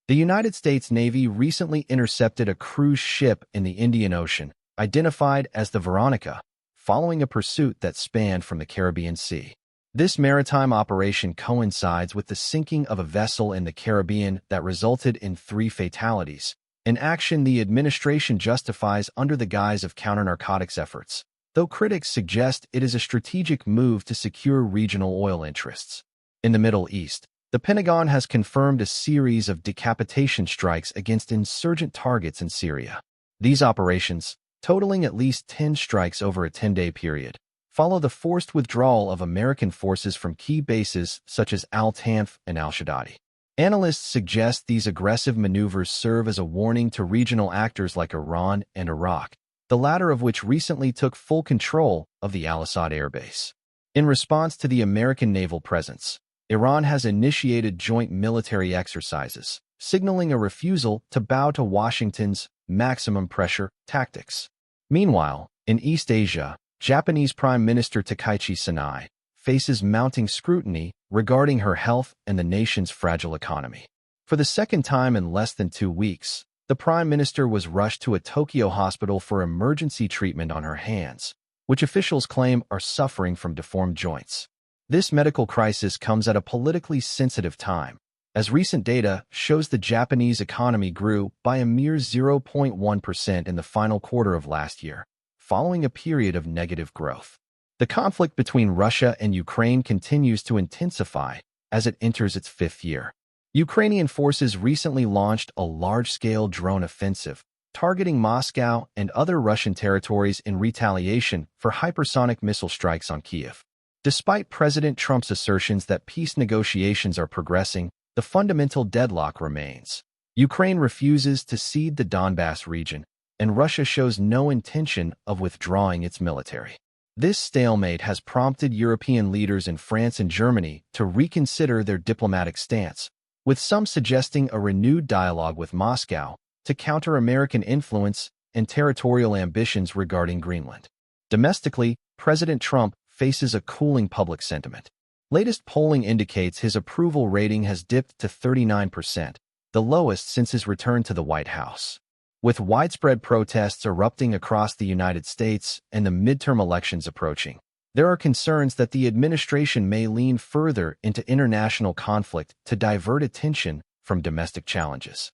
The United States Navy recently intercepted a cruise ship in the Indian Ocean, identified as the Veronica, following a pursuit that spanned from the Caribbean Sea. This maritime operation coincides with the sinking of a vessel in the Caribbean that resulted in 3 fatalities, an action the administration justifies under the guise of counter-narcotics efforts, though critics suggest it is a strategic move to secure regional oil interests. In the Middle East, the Pentagon has confirmed a series of decapitation strikes against insurgent targets in Syria. These operations, totaling at least 10 strikes over a 10-day period, follow the forced withdrawal of American forces from key bases such as Al-Tanf and Al-Shaddadi. Analysts suggest these aggressive maneuvers serve as a warning to regional actors like Iran and Iraq, the latter of which recently took full control of the Al-Assad airbase. In response to the American naval presence, Iran has initiated joint military exercises, signaling a refusal to bow to Washington's maximum pressure tactics. Meanwhile, in East Asia, Japanese Prime Minister Takaichi Sanae faces mounting scrutiny regarding her health and the nation's fragile economy. For the second time in less than 2 weeks, the Prime Minister was rushed to a Tokyo hospital for emergency treatment on her hands, which officials claim are suffering from deformed joints. This medical crisis comes at a politically sensitive time, as recent data shows the Japanese economy grew by a mere 0.1% in the final quarter of last year, following a period of negative growth. The conflict between Russia and Ukraine continues to intensify as it enters its 5th year. Ukrainian forces recently launched a large-scale drone offensive, targeting Moscow and other Russian territories in retaliation for hypersonic missile strikes on Kyiv. Despite President Trump's assertions that peace negotiations are progressing, the fundamental deadlock remains. Ukraine refuses to cede the Donbass region, and Russia shows no intention of withdrawing its military. This stalemate has prompted European leaders in France and Germany to reconsider their diplomatic stance, with some suggesting a renewed dialogue with Moscow to counter American influence and territorial ambitions regarding Greenland. Domestically, President Trump faces a cooling public sentiment. Latest polling indicates his approval rating has dipped to 39%, the lowest since his return to the White House. With widespread protests erupting across the United States and the midterm elections approaching, there are concerns that the administration may lean further into international conflict to divert attention from domestic challenges.